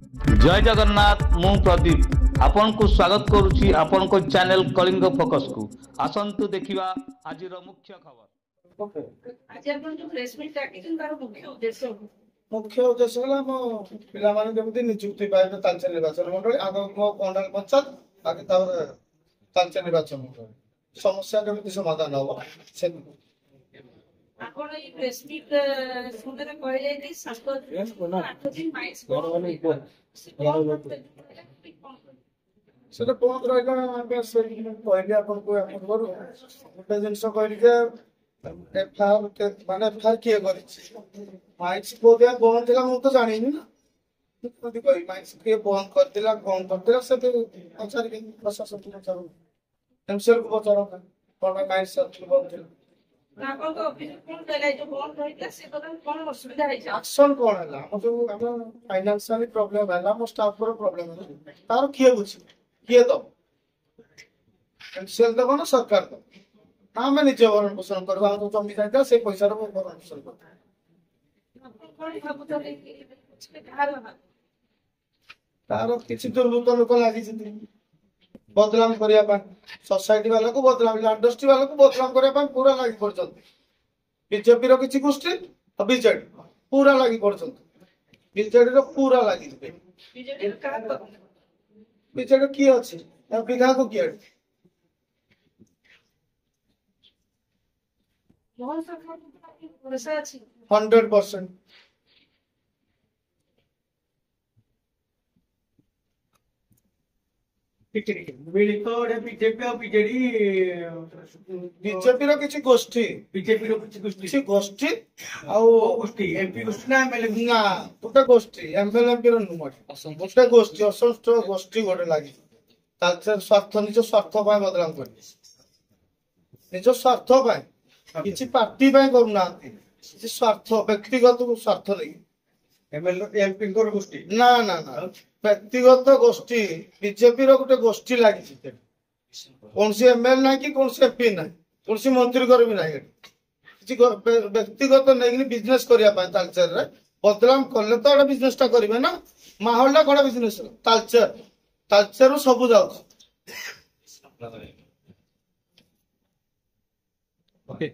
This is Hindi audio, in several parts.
जय जगन्नाथ मु प्रदीप आपण को स्वागत करुछि आपण को चैनल कलिंग फोकस को आसंतु देखिबा आजिर मुख्य खबर। आज आपण जो प्रेस मीट डाकिछन तार मुख्य उद्देश्य है पिला माने केମିତି नियुक्ति पाइबे तालचेर निर्वाचन मंडली आग कंडाल पंचायत आगे तालचेर निर्वाचन मंडली समस्या केମିତି समाधान हो से आपण ई प्रेस मीट सुनरे कहै जाय कि संस्कृत 8 दिन माइस सेटा बंद रहला से कहले आपन को अपन करू गोटे जिंस कहली जे एफआर माने एफआर किए करी माइक्स को दिया बंद थिला मु तो जानि ना कदी कहि माइक्स के बंद कर दिला कौन कर दिला से पचार के प्रशासन को पचारो एमसीएल को पचारो कोन माइक्स बंद थिला आपण को ऑफिस कोन देला जो बंद होइता से तो कोन असुविधा है एक्शन कोन हला हम जो हम फाइनेंशियली प्रॉब्लम हला हम स्टाफ पर प्रॉब्लम है तार किए बुझी किए तो एमसीएल तो कोन सरकार तो हम निजे भरण पोषण करबा तो जमी जाइता से पैसा रो भरण पोषण करबा कोन भाबुत रे कि कहार तार किछि दुर्बृत्त लोक लागि जति बदनाम करिया पा सोसाइटी वाला को बदनाम इंडस्ट्री वाला को बदनाम करिया पा पूरा लागि पड़छन बीजेपी रो किछि गोष्ठी और बीजेडी पूरा लागि पड़छन बीजेडी रो पूरा लागि बीजेडी का बीजेडी की अछि एमपी का को की मोहन सरकार की भरोसा अछि 100% बीजेपी रो किछि गोष्ठी बीजेपी रो किछि गोष्ठी आ गोष्ठी एमपी गोष्ठी ना एमएलए ना गोटे गोष्ठी एमएलए एमपी रो नुमट गोटे गोष्ठी असंष्ट गोष्ठी गोटे लागि तालचेर स्वार्थ निज स्वार्थ पाए बदनाम कर निज स्वार्थ पाए किछि पार्टी पाए करूना किछि स्वार्थ व्यक्तिगत स्वार्थ नहीं एमएलए एमपी को गोष्ठी ना ना ना व्यक्तिगत गोष्ठी बीजेपी रो गोटे गोष्ठी लागि कौन सी एमएल ना कि कौन सी एमपी ना कौन सी मंत्री कर भी ना किछि व्यक्तिगत नहीं बिजनेस करिया पाए तालचेर रे बदनाम करले तो एटा बिजनेस ता करिवे ना माहौल ला कोडा बिजनेस तालचेर तालचेर सब जाउ okay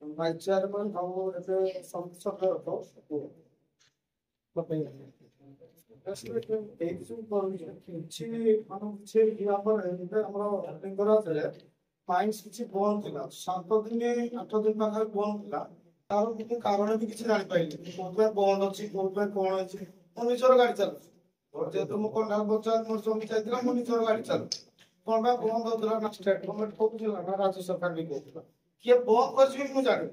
my chairman how it some mines किछि बंद थिला 7 दिन 8 दिन पाखा बंद थिला तार किछि कारण भी किछि जानि पाइले कोबे बंद अछि कोबे कोन अछि मु निजर गाड़ी चल जे तुम कोन डाल बचा मोर जमी चाइतला मु निजर गाड़ी चल कोन बा बंद होतला ना स्टेट गवर्नमेंट को थिला ना राज्य सरकार भी कोथिला के बंद करछि मु जानि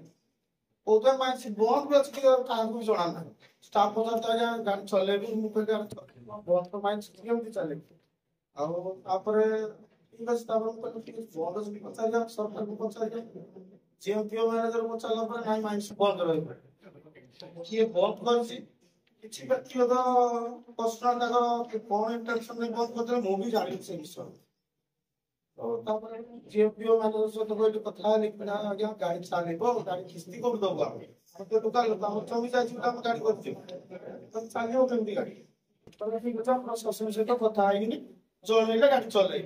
कोबे माइंस बंद भी अछि काहू भी जणा ना स्टाफ बजार ता गाड़ी चले भी मु पे गाड़ी बंद तो माइंस केमति चले आ आपरे स्थापन बंद भी पचाइला सरकार को पचाइला जेएमपीओ मैनेजर को चला पर नाइ माइंस बंद रही ये बंद करछि किछि व्यक्तिगत पर्सनल तक कोन इंटेंशन नहीं बंद करते मु भी जानि से विषय तो तापर जेएमपीओ मैनेजर से तो कोई कथा लिखना आगे गाड़ी चलेबो गाड़ी किस्ती को दबो हम तो दुकान हम चमी जाय छी हम गाड़ी करछि तो चलियो केमती गाड़ी तो ठीक है प्रशासन से तो कथा आइनी जोड़ेले गाड़ी चले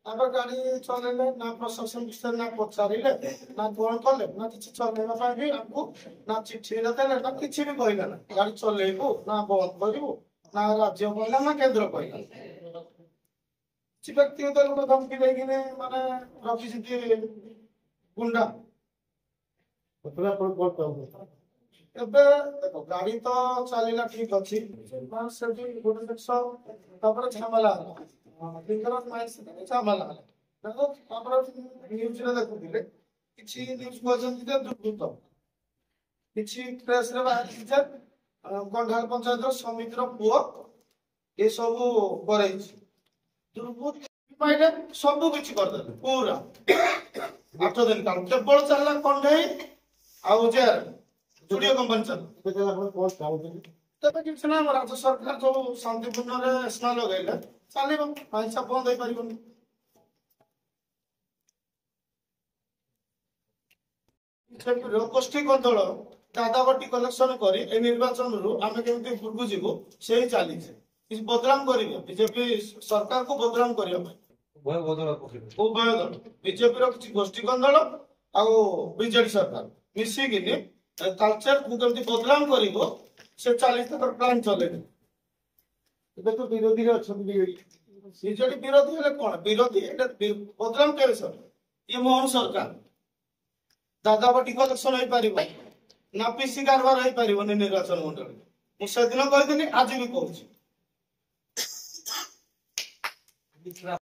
अगर गाड़ी चलेले ना प्रशासन विषय ना पचारिले ना कोन करले ना किछि चलेबा पाए भी हमको ना चिट्ठी देले ना किछि भी कहला ना गाड़ी चलेबो ना बंद करिवो ना राज्य कहला ना केंद्र कहला छि व्यक्तिगत लोक धमकी देकिने माने रखि सिटी गुंडा पतला पर कोट एबे देखो गाड़ी तो चलेला ठीक अछि मां सेठी गोटे देखो तापर झमेला दिनरात माइस झमेला देखो तापर न्यूज रे देखु दिले किछि न्यूज भजन दिते दुर्बृत्त किछि प्रेस रे बाहर जे कंढाल पंचायत समितिर पुओ ए सब करई दुर्बृत्त पाइले सब कुछ कर दे पूरा 8 दिन काम केवल चलला कंढाई आउ जे जुडियो कंपनी चल देखला आपण पोस्ट आउ तबे किछ ना राज्य सरकार जो शांतिपूर्ण रे स्ना लगाइला चलेबो पैसा बंद होई परिबो गोष्ठी कंट्रोल ଦାଦାବଟି କଲେକ୍ସନ କରି ଏ ନିର୍ବାଚନରୁ ଆମେ କେମିତି ଉପରକୁ ଯିବୁ ସେଇ ଚାଲିଛି। କିଛି ବଦନାମ କରିବେ ବିଜେପି ସରକାରକୁ ବଦନାମ କରିବା ପାଇଁ ଉଭୟ ଦଳ ବିଜେପିର କିଛି ଗୋଷ୍ଠୀଗତ ଦଳ ଆଉ ବିଜେଡି ସରକାର ମିଶିକିନି କାଲଚରକୁ କେମିତି ବଦନାମ କରିବ ସେ ଚାଲିଛି ତାଙ୍କର ପ୍ଲାନ ଚଲେଇବେ। ଏବେ ତ ବିରୋଧୀରେ ଅଛନ୍ତି ବିଜେଡି ବିରୋଧୀ ହେଲେ କଣ ବିରୋଧୀ ଏଟା ବଦନାମ କେବେ ସର ଇଏ ମୋହନ ସରକାର ଦାଦାବଟି କଲେକ୍ସନ ହେଇପାରିବ ନା ପିସି କାରବାର ହେଇପାରିବନି ନିର୍ବାଚନ ମଣ୍ଡଳୀ। ମୁଁ ସେଦିନ କହିଥିଲି ଆଜି ବି କହୁଛି।